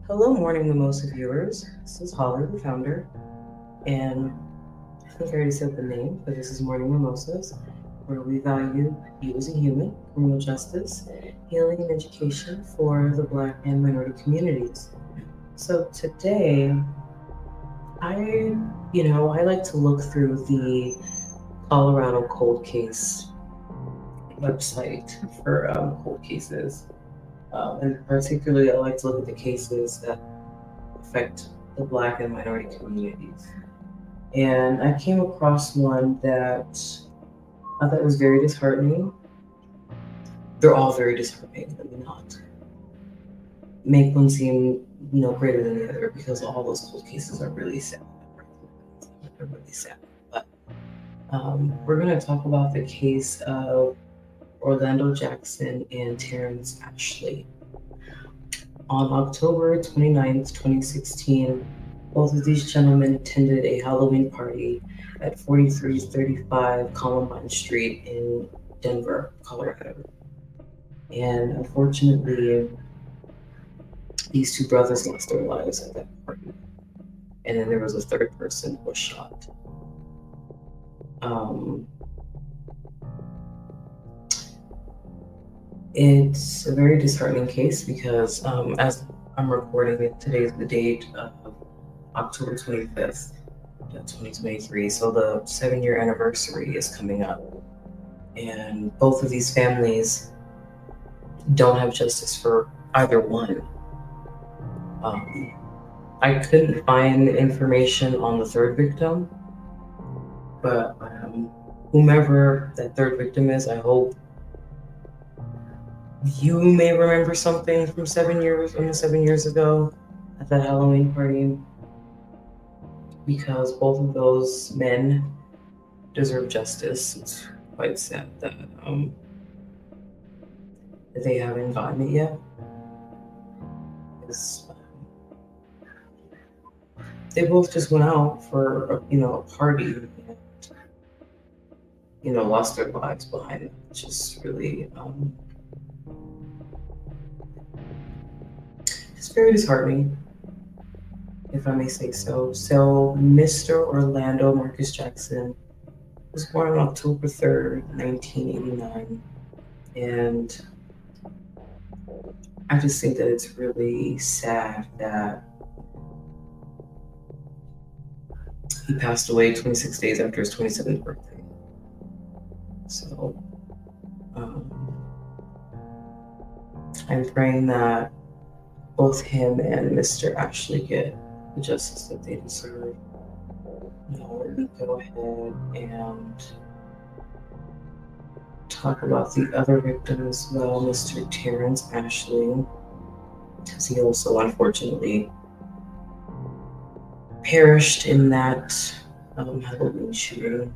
Hello, Morning Mimosa viewers. This is Holly, the founder, and I think I already said the name, but this is Morning Mimosas, where we value you as a human, criminal justice, healing, and education for the Black and minority communities. So today, I like to look through the Colorado cold case website for cold cases, and particularly I like to look at the cases that affect the Black and minority communities. And I came across one that I thought was very disheartening. They're all very disheartening. Let me not make one seem no greater than the other because all those cold cases are really sad. They're really sad. But we're going to talk about the case of Orlando Jackson and Terrence Ashley. On October 29th, 2016, both of these gentlemen attended a Halloween party at 4335 Columbine Street in Denver, Colorado. And unfortunately, these two brothers lost their lives at that party. And then there was a third person who was shot. It's a very disheartening case because as I'm recording it, today's the date of October 25th, 2023. So the 7-year anniversary is coming up. And both of these families don't have justice for either one. I couldn't find information on the third victim, but whomever that third victim is, I hope you may remember something from 7 years ago at that Halloween party, because both of those men deserve justice. It's quite sad that they haven't gotten it yet. They both just went out for a party and lost their lives behind it. It's just really it's very disheartening, if I may say so. So Mr. Orlando Marcus Jackson was born on October 3rd, 1989, and I just think that it's really sad that he passed away 26 days after his 27th birthday. So I'm praying that both him and Mr. Ashley get the justice that they deserve. Now let me go ahead and talk about the other victim as well, Mr. Terrence Ashley, because he also unfortunately perished in that Halloween shooting.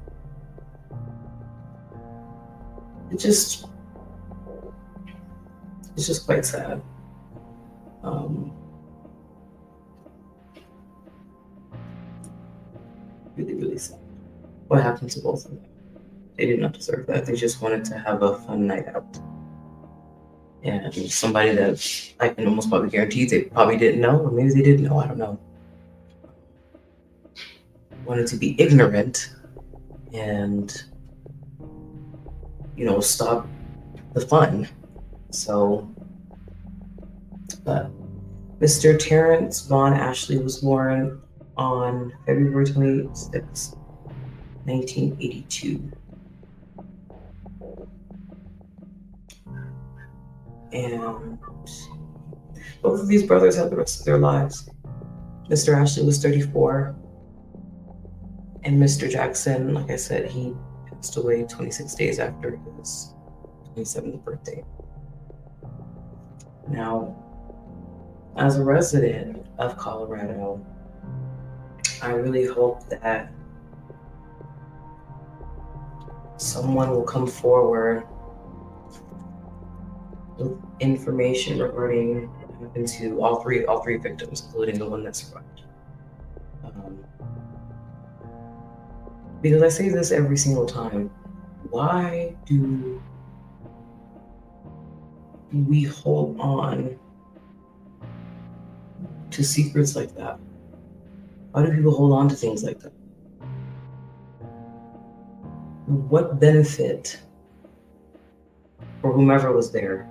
It's just quite sad. Really, really sad. What happened to both of them? They did not deserve that. They just wanted to have a fun night out. And somebody that I can almost probably guarantee they probably didn't know, or maybe they did know, I don't know, wanted to be ignorant and stop the fun. So, but Mr. Terrence Vaughn Ashley was born on February 26, 1982. And both of these brothers had the rest of their lives. Mr. Ashley was 34, and Mr. Jackson, like I said, he passed away 26 days after his 27th birthday. Now, as a resident of Colorado, I really hope that someone will come forward with information regarding what happened to all three victims, including the one that survived. Because I say this every single time, why do we hold on to secrets like that? Why do people hold on to things like that? What benefit for whomever was there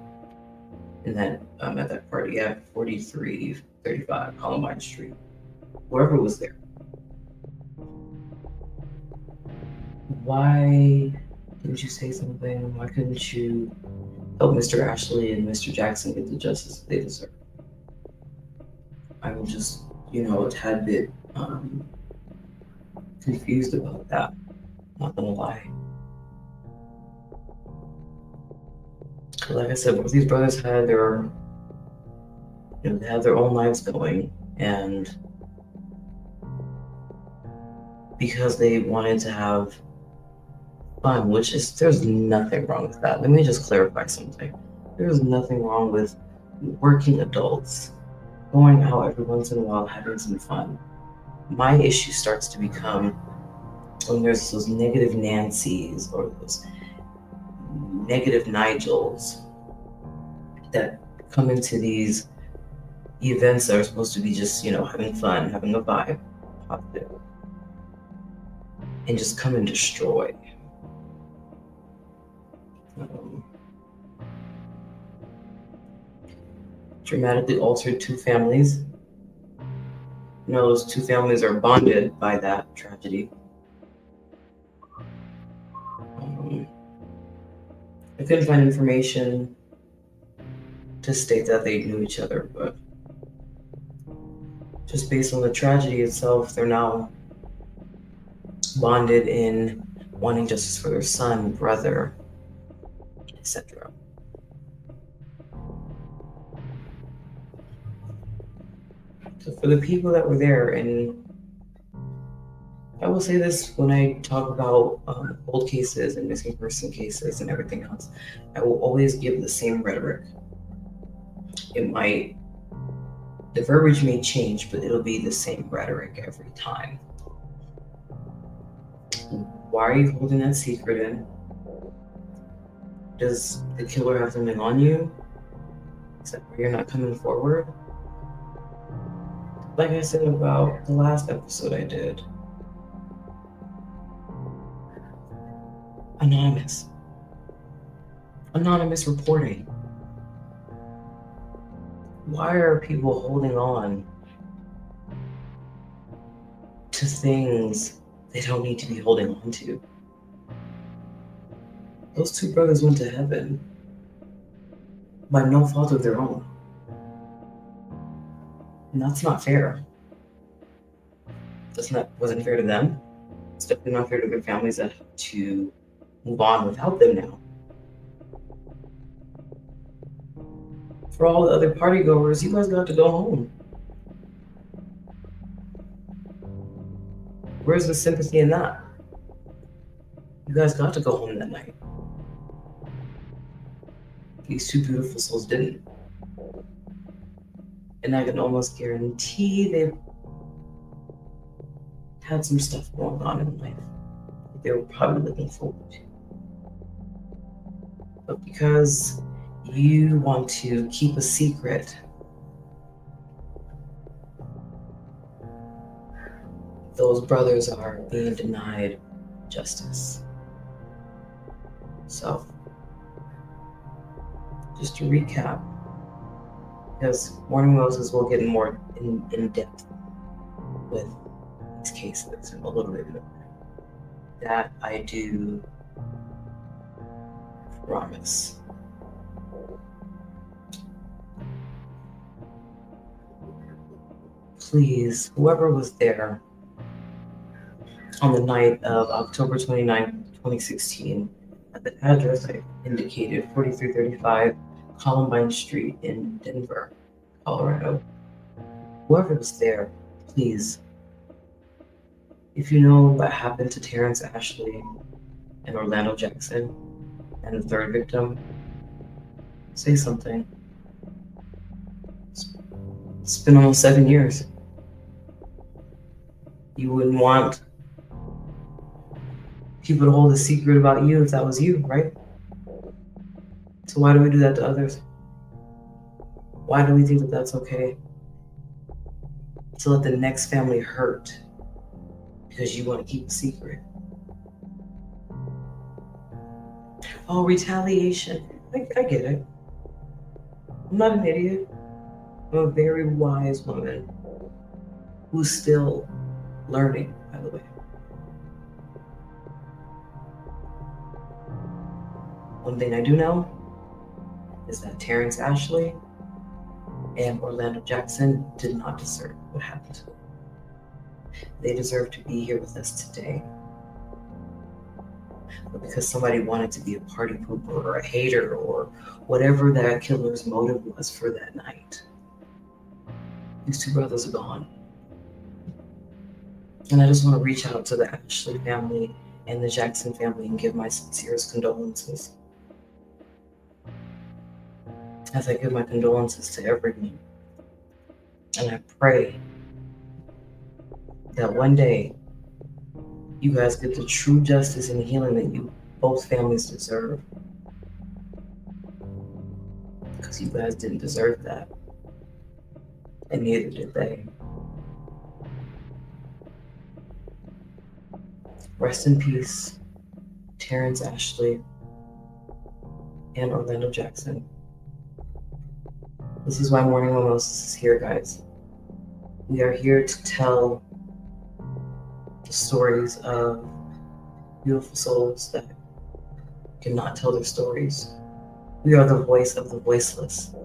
in that at that party at 4335 Columbine Street? Whoever was there. Why didn't you say something? Why couldn't you help Mr. Ashley and Mr. Jackson get the justice they deserve? I'm just, a tad bit confused about that. Not gonna lie. Like I said, both these brothers had their, they had their own lives going, and because they wanted to have fun, there's nothing wrong with that. Let me just clarify something. There's nothing wrong with working adults going out every once in a while, having some fun. My issue starts to become when there's those negative Nancys or those negative Nigels that come into these events that are supposed to be just, having fun, having a vibe, positive, and just come and destroy. Dramatically altered two families. Those two families are bonded by that tragedy. I couldn't find information to state that they knew each other, but just based on the tragedy itself, they're now bonded in wanting justice for their son, brother, etc. So for the people that were there, and I will say this when I talk about cold cases and missing person cases and everything else, I will always give the same rhetoric. The verbiage may change, but it'll be the same rhetoric every time. Why are you holding that secret in? Does the killer have something on you? Is that why you're not coming forward? Like I said about the last episode I did, anonymous reporting. Why are people holding on to things they don't need to be holding on to? Those two brothers went to heaven by no fault of their own. And that's not fair. Wasn't fair to them. It's definitely not fair to their families that have to move on without them now. For all the other party goers, you guys got to go home. Where's the sympathy in that? You guys got to go home that night. These two beautiful souls didn't. And I can almost guarantee they had some stuff going on in life that they were probably looking forward to. But because you want to keep a secret, those brothers are being denied justice. So, just to recap, because Morning Moses will get more in depth with these cases and a little bit more. That I do promise. Please, whoever was there on the night of October 29, 2016, at the address I indicated, 4335 Columbine Street in Denver, Colorado. Whoever was there, please, if you know what happened to Terrence Ashley and Orlando Jackson and the third victim, say something. It's been almost 7 years. You wouldn't want people to hold a secret about you if that was you, right? So why do we do that to others? Why do we think that that's okay? to let the next family hurt because you want to keep a secret. Oh, retaliation. I get it. I'm not an idiot. I'm a very wise woman who's still learning, by the way. One thing I do know is that Terrence Ashley and Orlando Jackson did not deserve what happened. They deserve to be here with us today. But because somebody wanted to be a party pooper or a hater or whatever that killer's motive was for that night, these two brothers are gone. And I just want to reach out to the Ashley family and the Jackson family and give my sincerest condolences. As I give my condolences to everyone. And I pray that one day you guys get the true justice and healing that you both families deserve. Because you guys didn't deserve that. And neither did they. Rest in peace, Terrence Ashley and Orlando Jackson. This is why Morning Mimosas is here, guys. We are here to tell the stories of beautiful souls that cannot tell their stories. We are the voice of the voiceless.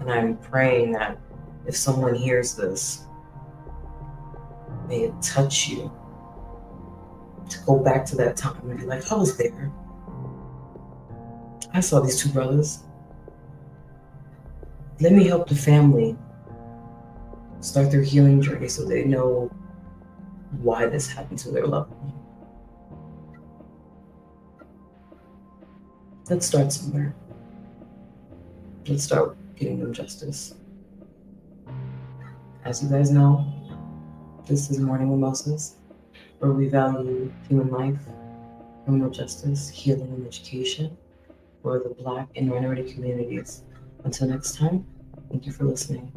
And I'm praying that if someone hears this, may it touch you to go back to that time and be like, I was there. I saw these two brothers. Let me help the family start their healing journey so they know why this happened to their loved one. Let's start somewhere. Let's start getting them justice. As you guys know, this is Morning Mimosas, where we value human life, criminal justice, healing, and education for the Black and minority communities. Until next time, thank you for listening.